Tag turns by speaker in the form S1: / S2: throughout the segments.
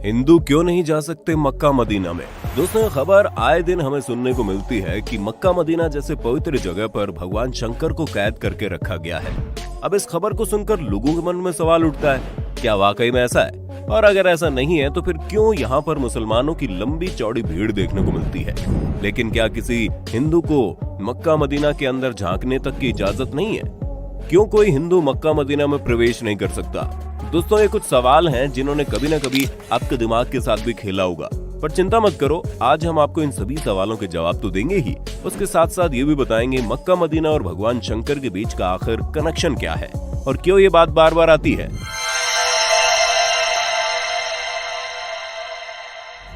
S1: हिंदू क्यों नहीं जा सकते मक्का मदीना में? दोस्तों, खबर आए दिन हमें सुनने को मिलती है कि मक्का मदीना जैसे पवित्र जगह पर भगवान शंकर को कैद करके रखा गया है। अब इस खबर को सुनकर लोगों के मन में सवाल उठता है, क्या वाकई में ऐसा है? और अगर ऐसा नहीं है तो फिर क्यों यहाँ पर मुसलमानों की लंबी चौड़ी भीड़ देखने को मिलती है? लेकिन क्या किसी हिंदू को मक्का मदीना के अंदर झांकने तक की इजाजत नहीं है? क्यों कोई हिंदू मक्का मदीना में प्रवेश नहीं कर सकता? दोस्तों, ये कुछ सवाल हैं जिन्होंने कभी न कभी आपके दिमाग के साथ भी खेला होगा, पर चिंता मत करो, आज हम आपको इन सभी सवालों के जवाब तो देंगे ही, उसके साथ साथ ये भी बताएंगे मक्का मदीना और भगवान शंकर के बीच का आखिर कनेक्शन क्या है और क्यों ये बात बार बार आती है।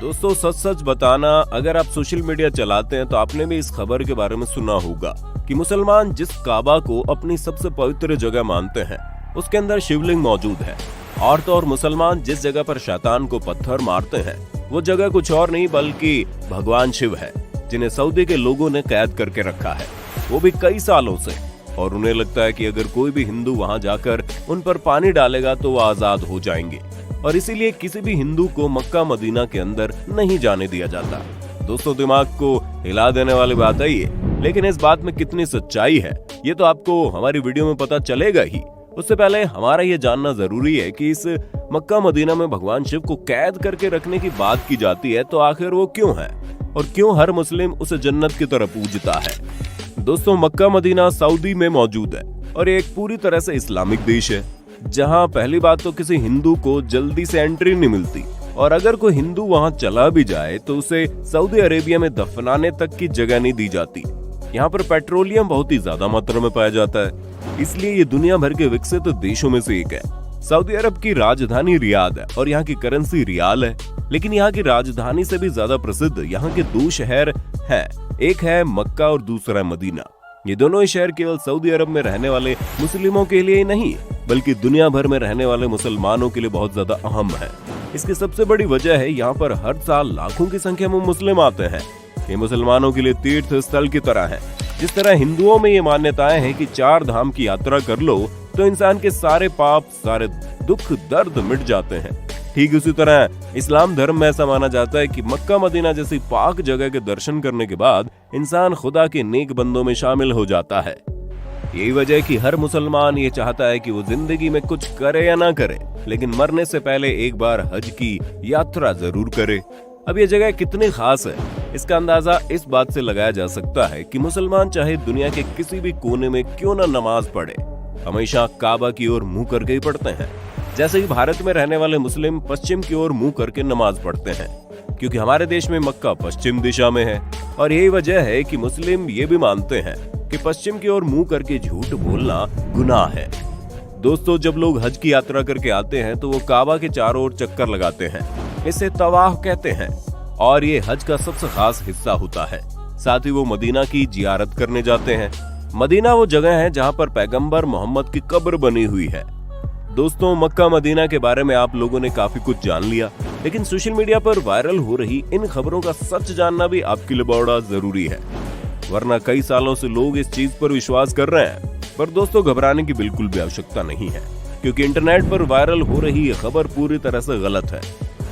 S1: दोस्तों, सच सच बताना, अगर आप सोशल मीडिया चलाते हैं तो आपने भी इस खबर के बारे में सुना होगा कि मुसलमान जिस काबा को अपनी सबसे पवित्र जगह मानते हैं उसके अंदर शिवलिंग मौजूद है। और तो और मुसलमान जिस जगह पर शैतान को पत्थर मारते हैं वो जगह कुछ और नहीं बल्कि भगवान शिव है, जिन्हें सऊदी के लोगों ने कैद करके रखा है, वो भी कई सालों से। और उन्हें लगता है कि अगर कोई भी हिंदू वहां जाकर उन पर पानी डालेगा तो वो आजाद हो जाएंगे, और इसीलिए किसी भी हिंदू को मक्का मदीना के अंदर नहीं जाने दिया जाता। दोस्तों, दिमाग को हिला देने वाली बात है ये, लेकिन इस बात में कितनी सच्चाई है ये तो आपको हमारी वीडियो में पता चलेगा ही। उससे पहले हमारा ये जानना जरूरी है कि इस मक्का मदीना में भगवान शिव को कैद करके रखने की बात की जाती है तो आखिर वो क्यों है और क्यों हर मुस्लिम उसे जन्नत की तरह पूजता है। दोस्तों, मक्का मदीना सऊदी में मौजूद है और ये एक पूरी तरह से इस्लामिक देश है, जहां पहली बात तो किसी हिंदू को जल्दी से एंट्री नहीं मिलती, और अगर कोई हिंदू वहां चला भी जाए तो उसे सऊदी अरेबिया में दफनाने तक की जगह नहीं दी जाती। यहाँ पर पेट्रोलियम बहुत ही ज्यादा मात्रा में पाया जाता है, इसलिए ये दुनिया भर के विकसित देशों में से एक है। सऊदी अरब की राजधानी रियाद है और यहाँ की करेंसी रियाल है, लेकिन यहाँ की राजधानी से भी ज्यादा प्रसिद्ध यहाँ के दो शहर हैं, एक है मक्का और दूसरा है मदीना। ये दोनों ही शहर केवल सऊदी अरब में रहने वाले मुस्लिमों के लिए ही नहीं बल्कि दुनिया भर में रहने वाले मुसलमानों के लिए बहुत ज्यादा अहम है। इसकी सबसे बड़ी वजह है यहाँ पर हर साल लाखों की संख्या में मुस्लिम आते हैं। ये मुसलमानों के लिए तीर्थ स्थल की तरह है। जिस तरह हिंदुओं में ये मान्यताएं हैं कि 4 धाम की यात्रा कर लो तो इंसान के सारे पाप, सारे दुख दर्द मिट जाते हैं, ठीक उसी तरह इस्लाम धर्म में ऐसा माना जाता है कि मक्का मदीना जैसी पाक जगह के दर्शन करने के बाद इंसान खुदा के नेक बंदों में शामिल हो जाता है। यही वजह है कि हर मुसलमान ये चाहता है कि वो जिंदगी में कुछ करे या ना करे, लेकिन मरने से पहले एक बार हज की यात्रा जरूर करे। अब ये जगह कितनी खास है इसका अंदाजा इस बात से लगाया जा सकता है कि मुसलमान चाहे दुनिया के किसी भी कोने में क्यों ना नमाज पढ़े, हमेशा काबा की ओर मुंह करके ही पढ़ते हैं। जैसे ही भारत में रहने वाले मुस्लिम पश्चिम की ओर मुंह करके नमाज पढ़ते हैं, क्योंकि हमारे देश में मक्का पश्चिम दिशा में है। और यही वजह है कि मुस्लिम ये भी मानते हैं कि पश्चिम की ओर मुंह करके झूठ बोलना गुनाह है। दोस्तों, जब लोग हज की यात्रा करके आते हैं तो वो काबा के चारों ओर चक्कर लगाते हैं, इसे तवाफ कहते हैं, और ये हज का सबसे खास हिस्सा होता है। साथ ही वो मदीना की जियारत करने जाते हैं। मदीना वो जगह है जहाँ पर पैगंबर मोहम्मद की कब्र बनी हुई है। दोस्तों, मक्का मदीना के बारे में आप लोगों ने काफी कुछ जान लिया, लेकिन सोशल मीडिया पर वायरल हो रही इन खबरों का सच जानना भी आपके लिए बड़ा जरूरी है, वरना कई सालों से लोग इस चीज पर विश्वास कर रहे हैं। पर दोस्तों, घबराने की बिल्कुल भी आवश्यकता नहीं है, क्योंकि इंटरनेट पर वायरल हो रही ये खबर पूरी तरह से गलत है।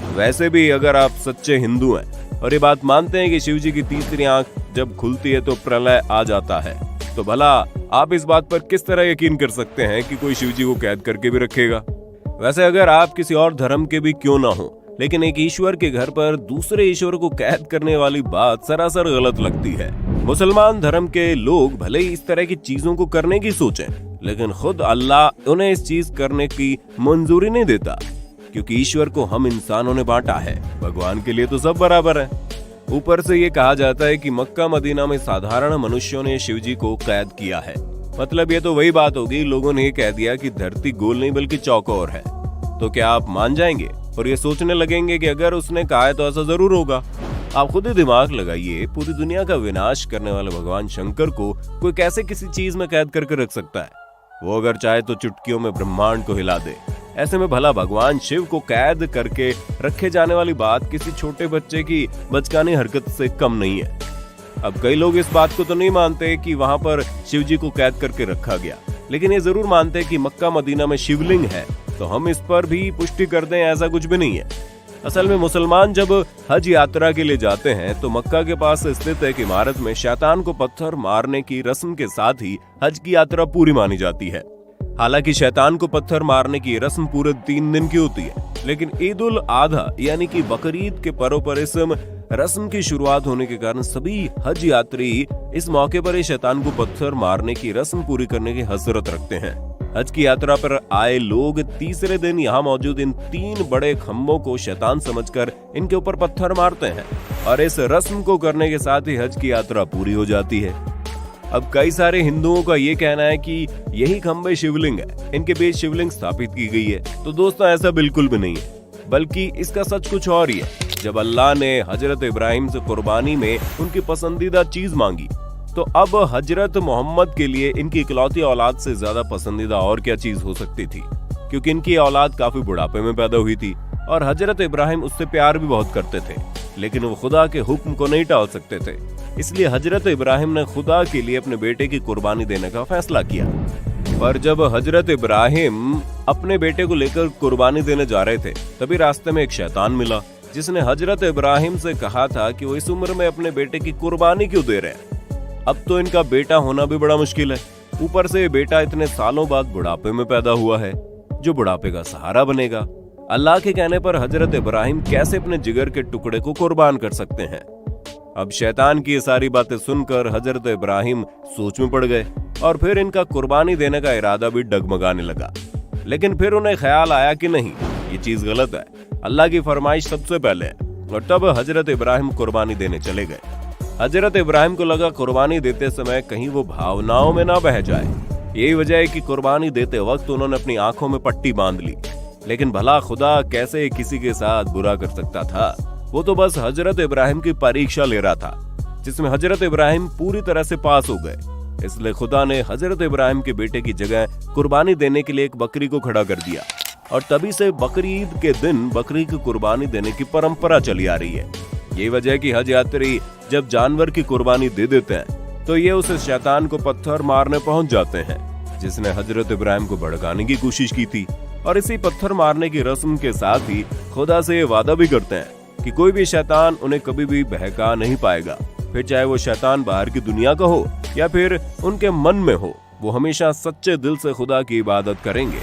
S1: वैसे भी अगर आप सच्चे हिंदू हैं और ये बात मानते हैं कि शिव जी की तीसरी आंख जब खुलती है तो प्रलय आ जाता है, तो भला आप इस बात पर किस तरह यकीन कर सकते हैं कि कोई शिव जी को कैद करके भी रखेगा? वैसे अगर आप किसी और धर्म के भी क्यों ना हो, लेकिन एक ईश्वर के घर पर दूसरे ईश्वर को कैद करने वाली बात सरासर गलत लगती है। मुसलमान धर्म के लोग भले ही इस तरह की चीजों को करने की सोचें, लेकिन खुद अल्लाह उन्हें इस चीज करने की मंजूरी नहीं देता, क्योंकि ईश्वर को हम इंसानों ने बांटा है, भगवान के लिए तो सब बराबर है। ऊपर से ये कहा जाता है कि मक्का मदीना में साधारण मनुष्यों ने शिवजी को कैद किया है। मतलब ये तो वही बात होगी, लोगों ने ये कह दिया कि धरती गोल नहीं बल्कि चौकोर है। तो क्या आप मान जाएंगे और ये सोचने लगेंगे कि अगर उसने कहा है तो ऐसा जरूर होगा? आप खुद ही दिमाग लगाइए, पूरी दुनिया का विनाश करने वाले भगवान शंकर को कोई कैसे किसी चीज में कैद करके रख सकता है? वो अगर चाहे तो चुटकियों में ब्रह्मांड को हिला दे। ऐसे में भला भगवान शिव को कैद करके रखे जाने वाली बात किसी छोटे बच्चे की बचकानी हरकत से कम नहीं है। अब कई लोग इस बात को तो नहीं मानते कि वहां पर शिव जी को कैद करके रखा गया, लेकिन ये जरूर मानते हैं कि मक्का मदीना में शिवलिंग है, तो हम इस पर भी पुष्टि कर दें ऐसा कुछ भी नहीं है। असल में मुसलमान जब हज यात्रा के लिए जाते हैं तो मक्का के पास स्थित एक इमारत में शैतान को पत्थर मारने की रस्म के साथ ही हज की यात्रा पूरी मानी जाती है। हालांकि शैतान को पत्थर मारने की रस्म पूरे 3 दिन की होती है, लेकिन ईद उल आधा यानी कि बकरीद के पर्व पर इस रस्म की शुरुआत होने के कारण सभी हज यात्री इस मौके पर शैतान को पत्थर मारने की रस्म पूरी करने की हसरत रखते हैं। हज की यात्रा पर आए लोग तीसरे दिन यहाँ मौजूद इन 3 बड़े खम्भों को शैतान समझकर इनके ऊपर पत्थर मारते हैं और इस रस्म को करने के साथ ही हज की यात्रा पूरी हो जाती है। अब कई सारे हिंदुओं का ये कहना है कि यही खंभे शिवलिंग है, इनके बीच शिवलिंग स्थापित की गई है। तो दोस्तों ऐसा बिल्कुल भी नहीं है, बल्कि इसका सच कुछ और ही है। जब अल्लाह ने हजरत इब्राहिम से कुर्बानी में उनकी पसंदीदा चीज मांगी, तो अब हजरत मोहम्मद के लिए इनकी इकलौती औलाद से ज्यादा पसंदीदा और क्या चीज हो सकती थी, क्योंकि इनकी औलाद काफी बुढ़ापे में पैदा हुई थी और हजरत इब्राहिम उससे प्यार भी बहुत करते थे, लेकिन वो खुदा के हुक्म को नहीं टाल सकते थे। इसलिए हजरत इब्राहिम ने खुदा के लिए अपने बेटे की कुर्बानी देने का फैसला किया। पर जब हजरत इब्राहिम अपने बेटे को लेकर कुर्बानी देने जा रहे थे, तभी रास्ते में एक शैतान मिला जिसने हजरत इब्राहिम से कहा था कि वो इस उम्र में अपने बेटे की कुर्बानी क्यों दे रहे हैं। अब तो इनका बेटा होना भी बड़ा मुश्किल है, ऊपर से ये बेटा इतने सालों बाद बुढ़ापे में पैदा हुआ है, जो बुढ़ापे का सहारा बनेगा। अल्लाह के कहने पर हजरत इब्राहिम कैसे अपने जिगर के टुकड़े को कुर्बान कर सकते हैं। अब शैतान की ये सारी बातें सुनकर हजरत इब्राहिम सोच में पड़ गए और फिर इनका कुर्बानी देने का इरादा भी डगमगाने लगा। लेकिन फिर उन्हें ख्याल आया कि नहीं, ये चीज गलत है, अल्लाह की फरमाइश सबसे पहले है, और तब हजरत इब्राहिम कुर्बानी देने चले गए। हजरत इब्राहिम को लगा कुर्बानी देते समय कहीं वो भावनाओं में ना बह जाए। यही वजह है कि कुर्बानी देते वक्त उन्होंने अपनी आंखों में पट्टी बांध ली। लेकिन भला खुदा कैसे किसी के साथ बुरा कर सकता था? वो तो बस हजरत इब्राहिम की परीक्षा ले रहा था, जिसमें हजरत इब्राहिम पूरी तरह से पास हो गए। इसलिए खुदा ने हजरत इब्राहिम के बेटे की जगह कुर्बानी देने के लिए एक बकरी को खड़ा कर दिया, और तभी से बकरीद के दिन बकरी की कुर्बानी देने की परंपरा चली आ रही है। यही वजह है कि हज यात्री जब जानवर की कुर्बानी दे देते हैं तो ये उस शैतान को पत्थर मारने पहुंच जाते हैं, जिसने हजरत इब्राहिम को भड़काने की कोशिश की थी। और इसी पत्थर मारने की रस्म के साथ ही खुदा से ये वादा भी करते हैं कि कोई भी शैतान उन्हें कभी भी बहका नहीं पाएगा, फिर चाहे वो शैतान बाहर की दुनिया का हो या फिर उनके मन में हो, वो हमेशा सच्चे दिल से खुदा की इबादत करेंगे।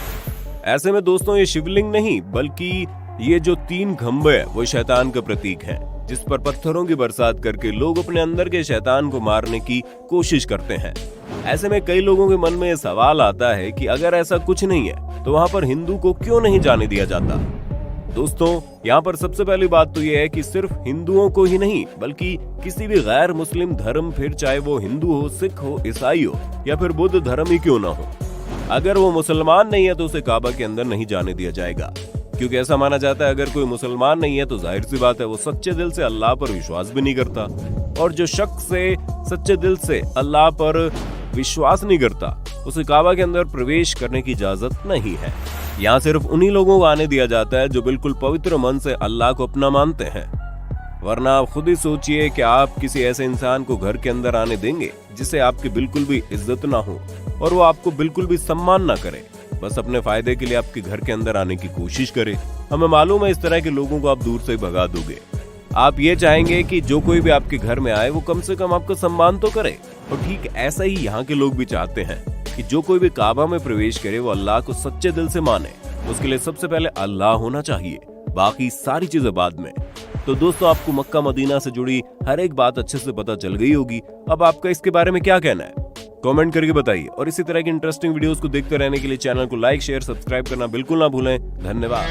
S1: ऐसे में दोस्तों ये शिवलिंग नहीं, बल्कि ये जो 3 खंभे हैं वो शैतान का प्रतीक है, जिस पर पत्थरों की बरसात करके लोग अपने अंदर के शैतान को मारने की कोशिश करते हैं। ऐसे में कई लोगों के मन में ये सवाल आता है कि अगर ऐसा कुछ नहीं है तो वहाँ पर हिंदू को क्यों नहीं जाने दिया जाता? दोस्तों यहाँ पर सबसे पहली बात तो ये है कि सिर्फ हिंदुओं को ही नहीं, बल्कि किसी भी गैर मुस्लिम धर्म, फिर चाहे वो हिंदू हो, सिख हो, ईसाई हो या फिर बुद्ध धर्म ही क्यों ना हो, अगर वो मुसलमान नहीं है तो उसे काबा के अंदर नहीं जाने दिया जाएगा। क्योंकि ऐसा माना जाता है अगर कोई मुसलमान नहीं है तो जाहिर सी बात है वो सच्चे दिल से अल्लाह पर विश्वास भी नहीं करता, और जो शख्स से सच्चे दिल से अल्लाह पर विश्वास नहीं करता उसे काबा के अंदर प्रवेश करने की इजाजत नहीं है। यहाँ सिर्फ उन्हीं लोगों को आने दिया जाता है जो बिल्कुल पवित्र मन से अल्लाह को अपना मानते हैं। वरना आप खुद ही सोचिए कि आप किसी ऐसे इंसान को घर के अंदर आने देंगे जिसे आपकी बिल्कुल भी इज्जत ना हो और वो आपको बिल्कुल भी सम्मान ना करे, बस अपने फायदे के लिए आपके घर के अंदर आने की कोशिश करे। हमें मालूम है इस तरह के लोगों को आप दूर से भगा दोगे। आप ये चाहेंगे कि जो कोई भी आपके घर में आए वो कम से कम आपका सम्मान तो करे। और ठीक ऐसा ही यहाँ के लोग भी चाहते हैं कि जो कोई भी काबा में प्रवेश करे वो अल्लाह को सच्चे दिल से माने। उसके लिए सबसे पहले अल्लाह होना चाहिए, बाकी सारी चीजें बाद में। तो दोस्तों आपको मक्का मदीना से जुड़ी हर एक बात अच्छे से पता चल गई होगी। अब आपका इसके बारे में क्या कहना है कमेंट करके बताइए, और इसी तरह की इंटरेस्टिंग वीडियोस को देखते रहने के लिए चैनल को लाइक, शेयर, सब्सक्राइब करना बिल्कुल ना भूलें। धन्यवाद।